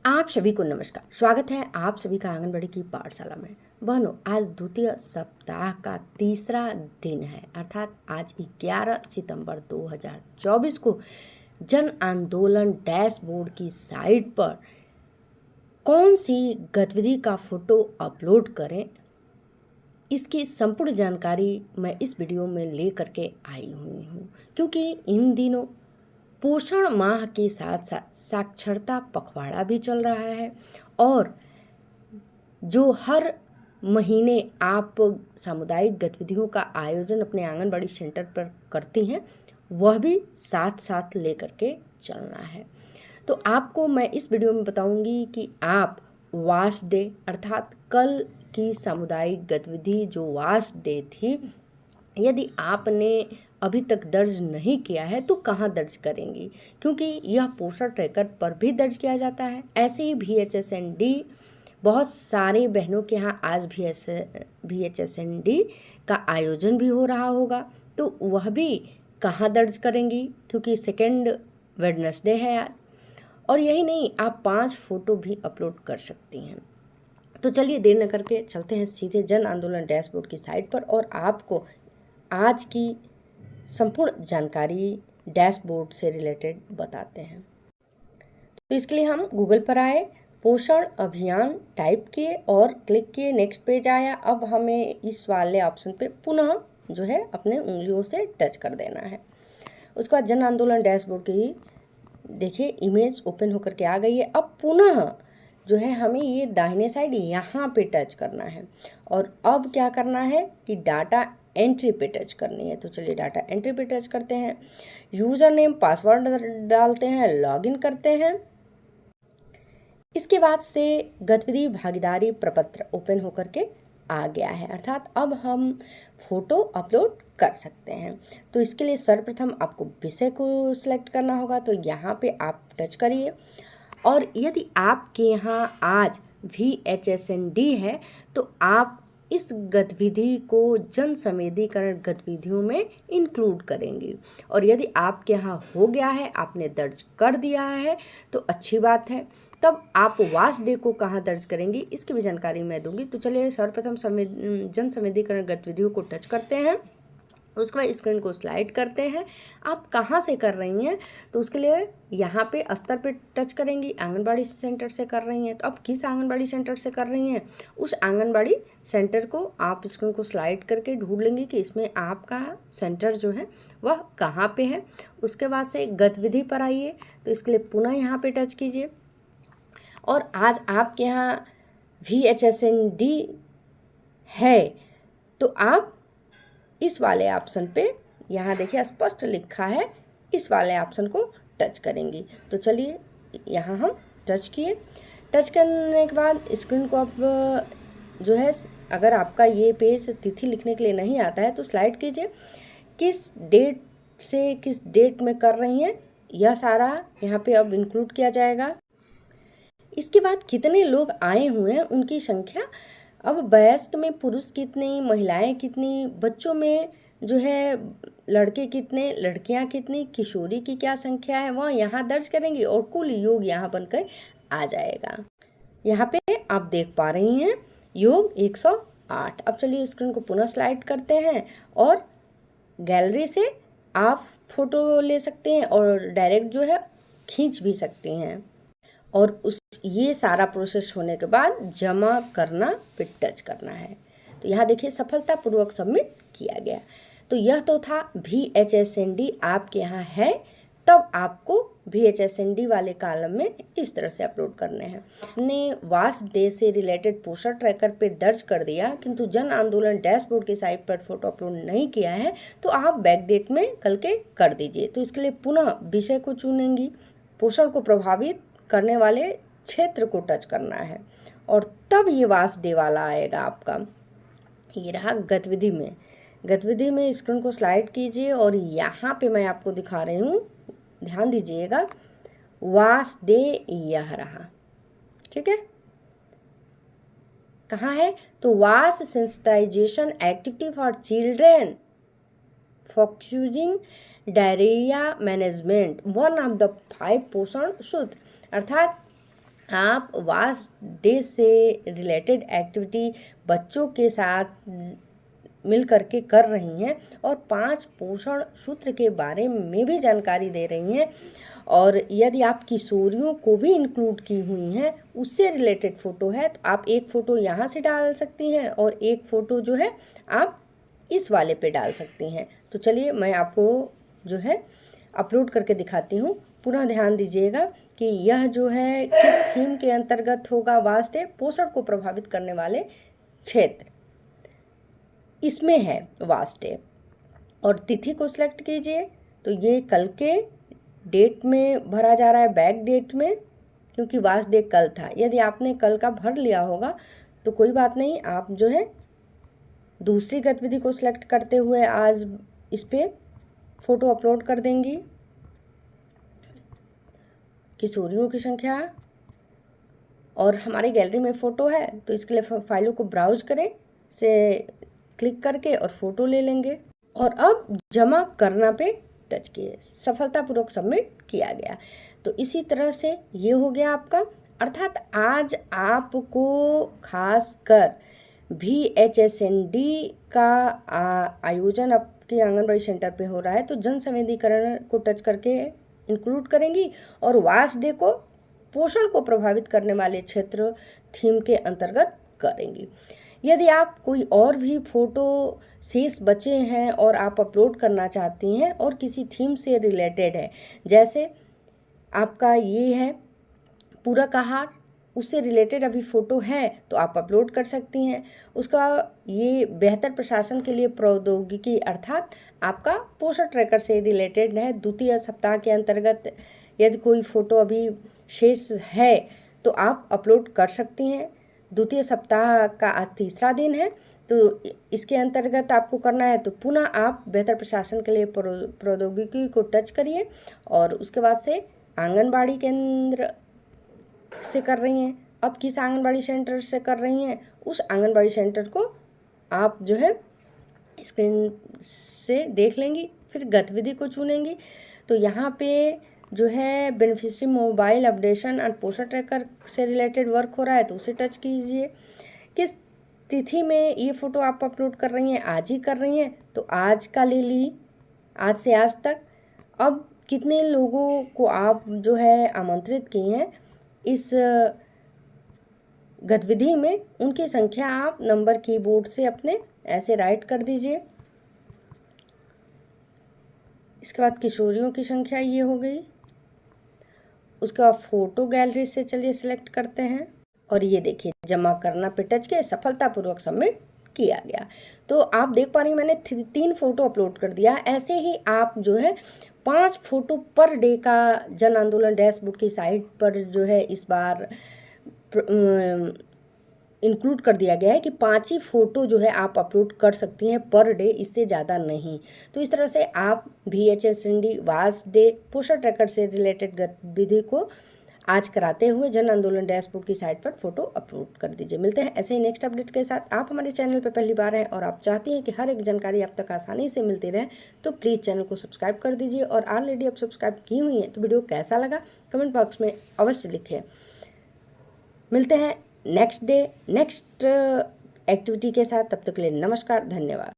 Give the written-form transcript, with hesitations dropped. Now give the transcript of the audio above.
आप सभी को नमस्कार। स्वागत है आप सभी का आंगनबाड़ी की पाठशाला में। बहनों, आज द्वितीय सप्ताह का तीसरा दिन है, अर्थात आज 11 सितंबर 2024 को जन आंदोलन डैशबोर्ड की साइट पर कौन सी गतिविधि का फोटो अपलोड करें, इसकी संपूर्ण जानकारी मैं इस वीडियो में ले करके आई हुई हूँ, क्योंकि इन दिनों पोषण माह के साथ साथ साक्षरता पखवाड़ा भी चल रहा है और जो हर महीने आप सामुदायिक गतिविधियों का आयोजन अपने आंगनबाड़ी सेंटर पर करती हैं, वह भी साथ साथ लेकर के चलना है। तो आपको मैं इस वीडियो में बताऊंगी कि आप वाश डे अर्थात कल की सामुदायिक गतिविधि जो वाश डे थी, यदि आपने अभी तक दर्ज नहीं किया है तो कहाँ दर्ज करेंगी, क्योंकि यह पोषण ट्रैकर पर भी दर्ज किया जाता है। ऐसे ही VHSND बहुत सारे बहनों के यहाँ आज VHSND का आयोजन भी हो रहा होगा, तो वह भी कहाँ दर्ज करेंगी, क्योंकि सेकेंड वेडनेसडे है आज। और यही नहीं, आप 5 फोटो भी अपलोड कर सकती हैं। तो चलिए देर न करके चलते हैं सीधे जन आंदोलन डैशबोर्ड की साइट पर और आपको आज की संपूर्ण जानकारी डैशबोर्ड से रिलेटेड बताते हैं। तो इसके लिए हम गूगल पर आए, पोषण अभियान टाइप किए और क्लिक किए, नेक्स्ट पेज आया। अब हमें इस वाले ऑप्शन पे पुनः जो है अपने उंगलियों से टच कर देना है। उसके बाद जन आंदोलन डैशबोर्ड की देखिए इमेज ओपन होकर के आ गई है। अब पुनः जो है हमें ये दाहिने साइड यहाँ पे टच करना है और अब क्या करना है कि डाटा एंट्री पे टच करनी है। तो चलिए डाटा एंट्री पे टच करते हैं, यूज़र नेम पासवर्ड डालते हैं, लॉगिन करते हैं। इसके बाद से गतिविधि भागीदारी प्रपत्र ओपन होकर के आ गया है, अर्थात अब हम फोटो अपलोड कर सकते हैं। तो इसके लिए सर्वप्रथम आपको विषय को सिलेक्ट करना होगा, तो यहाँ पे आप टच करिए और यदि आपके यहाँ आज VHSND है तो आप इस गतिविधि को जन संवेदीकरण गतिविधियों में इंक्लूड करेंगे। और यदि आपके यहाँ हो गया है, आपने दर्ज कर दिया है तो अच्छी बात है। तब आप वाश डे को कहाँ दर्ज करेंगी, इसकी भी जानकारी मैं दूंगी। तो चलिए सर्वप्रथम जन संवेदीकरण गतिविधियों को टच करते हैं, उसके बाद स्क्रीन को स्लाइड करते हैं। आप कहाँ से कर रही हैं, तो उसके लिए यहाँ पे स्तर पे टच करेंगी। आंगनबाड़ी सेंटर से कर रही हैं तो अब किस आंगनबाड़ी सेंटर से कर रही हैं, उस आंगनबाड़ी सेंटर को आप स्क्रीन को स्लाइड करके ढूंढ लेंगे कि इसमें आपका सेंटर जो है वह कहाँ पे है। उसके बाद से गतिविधि पर आइए, तो इसके लिए पुनः यहाँ पे टच कीजिए और आज आपके यहाँ VHSND है तो आप इस वाले ऑप्शन पे, यहाँ देखिए स्पष्ट लिखा है, इस वाले ऑप्शन को टच करेंगी। तो चलिए यहाँ हम टच किए। टच करने के बाद स्क्रीन को अब जो है, अगर आपका ये पेज तिथि लिखने के लिए नहीं आता है तो स्लाइड कीजिए, किस डेट से किस डेट में कर रही हैं, यह सारा यहाँ पे अब इंक्लूड किया जाएगा। इसके बाद कितने लोग आए हुए हैं उनकी संख्या, अब वयस्क में पुरुष कितने, महिलाएं कितनी, बच्चों में जो है लड़के कितने, लड़कियां कितनी, किशोरी की क्या संख्या है, वह यहाँ दर्ज करेंगे और कुल योग यहाँ बनकर आ जाएगा। यहाँ पे आप देख पा रही हैं योग 108। अब चलिए स्क्रीन को पुनः स्लाइड करते हैं और गैलरी से आप फोटो ले सकते हैं और डायरेक्ट जो है खींच भी सकती हैं। और ये सारा प्रोसेस होने के बाद जमा करना पे टच करना है। तो यहाँ देखिए सफलतापूर्वक सबमिट किया गया। तो यह तो था VHSND आपके यहाँ है, तब आपको VHSND वाले कॉलम में इस तरह से अपलोड करने हैं। हमने वाश डे से रिलेटेड पोषण ट्रैकर पे दर्ज कर दिया, किंतु जन आंदोलन डैशबोर्ड की साइट पर फोटो अपलोड नहीं किया है, तो आप बैक डेट में कल के कर दीजिए। तो इसके लिए पुनः विषय को चुनेंगी, पोषण को प्रभावित करने वाले क्षेत्र को टच करना है और तब ये वाश डे वाला आएगा आपका। ये रहा गतिविधि में स्क्रीन को स्लाइड कीजिए और यहाँ पे मैं आपको दिखा रही हूँ, ध्यान दीजिएगा, वाश डे यह रहा, ठीक है। कहाँ है, तो वाश sensitisation activity for children focusing diarrhoea management 1 of the 5 पोषण सूत्र, अर्थात आप वास्ट डे से रिलेटेड एक्टिविटी बच्चों के साथ मिल करके कर रही हैं और 5 पोषण सूत्र के बारे में भी जानकारी दे रही हैं। और यदि आप किशोरियों को भी इंक्लूड की हुई हैं, उससे रिलेटेड फ़ोटो है, तो आप एक फ़ोटो यहाँ से डाल सकती हैं और एक फ़ोटो जो है आप इस वाले पे डाल सकती हैं। तो चलिए मैं आपको जो है अपलोड करके दिखाती हूँ। पुनः ध्यान दीजिएगा कि यह जो है किस थीम के अंतर्गत होगा। वास्ट डे, पोषण को प्रभावित करने वाले क्षेत्र, इसमें है वास्ट डे। और तिथि को सिलेक्ट कीजिए, तो ये कल के डेट में भरा जा रहा है, बैक डेट में, क्योंकि वास्ट डे कल था। यदि आपने कल का भर लिया होगा तो कोई बात नहीं, आप जो है दूसरी गतिविधि को सिलेक्ट करते हुए आज इस पे फ़ोटो अपलोड कर देंगी। किशोरियों की संख्या और हमारी गैलरी में फ़ोटो है, तो इसके लिए फाइलों को ब्राउज करें, से क्लिक करके और फ़ोटो ले लेंगे और अब जमा करना पे टच किए, सफलतापूर्वक सबमिट किया गया। तो इसी तरह से ये हो गया आपका। अर्थात आज आपको खासकर VHSND का आयोजन आपके आंगनबाड़ी सेंटर पे हो रहा है, तो जन संवेदीकरण को टच करके इंक्लूड करेंगी और वास्ट डे को पोषण को प्रभावित करने वाले क्षेत्र थीम के अंतर्गत करेंगी। यदि आप कोई और भी फ़ोटो शेष बचे हैं और आप अपलोड करना चाहती हैं और किसी थीम से रिलेटेड है, जैसे आपका ये है पूरक आहार, उससे रिलेटेड अभी फ़ोटो है तो आप अपलोड कर सकती हैं। उसका ये बेहतर प्रशासन के लिए प्रौद्योगिकी, अर्थात आपका पोषण ट्रैकर से रिलेटेड है। द्वितीय सप्ताह के अंतर्गत यदि कोई फ़ोटो अभी शेष है तो आप अपलोड कर सकती हैं। द्वितीय सप्ताह का आज तीसरा दिन है, तो इसके अंतर्गत आपको करना है तो पुनः आप बेहतर प्रशासन के लिए प्रौद्योगिकी को टच करिए और उसके बाद से आंगनबाड़ी केंद्र से कर रही हैं। अब किस आंगनबाड़ी सेंटर से कर रही हैं, उस आंगनबाड़ी सेंटर को आप जो है स्क्रीन से देख लेंगी, फिर गतिविधि को चुनेंगी। तो यहाँ पे जो है बेनिफिशियरी मोबाइल अपडेशन और पोषण ट्रैकर से रिलेटेड वर्क हो रहा है, तो उसे टच कीजिए। किस तिथि में ये फ़ोटो आप अपलोड कर रही हैं, आज ही कर रही हैं, तो आज का ले ली, आज से आज तक। अब कितने लोगों को आप जो है आमंत्रित किए हैं इस गतिविधि में, उनकी संख्या आप नंबर कीबोर्ड से अपने ऐसे राइट कर दीजिए। इसके बाद किशोरियों की संख्या ये हो गई। उसके बाद फ़ोटो गैलरी से चलिए सिलेक्ट करते हैं और ये देखिए जमा करना पे टच किया, सफलतापूर्वक सबमिट किया गया। तो आप देख पा रही हैं मैंने 3 फ़ोटो अपलोड कर दिया। ऐसे ही आप जो है 5 फ़ोटो पर डे का जन आंदोलन डैशबोर्ड की साइट पर जो है इस बार इंक्लूड कर दिया गया है कि 5 ही फ़ोटो जो है आप अपलोड कर सकती हैं पर डे, इससे ज़्यादा नहीं। तो इस तरह से आप VHSND वास्ट डे पोषण ट्रैकर से रिलेटेड गतिविधि को आज कराते हुए जन आंदोलन डैशबोर्ड की साइट पर फ़ोटो अपलोड कर दीजिए। मिलते हैं ऐसे ही नेक्स्ट अपडेट के साथ। आप हमारे चैनल पर पहली बार हैं और आप चाहती हैं कि हर एक जानकारी आप तक आसानी से मिलती रहे, तो प्लीज़ चैनल को सब्सक्राइब कर दीजिए और ऑलरेडी आप सब्सक्राइब की हुई हैं तो वीडियो कैसा लगा कमेंट बॉक्स में अवश्य लिखें। मिलते हैं नेक्स्ट एक्टिविटी के साथ, तब तक के लिए नमस्कार, धन्यवाद।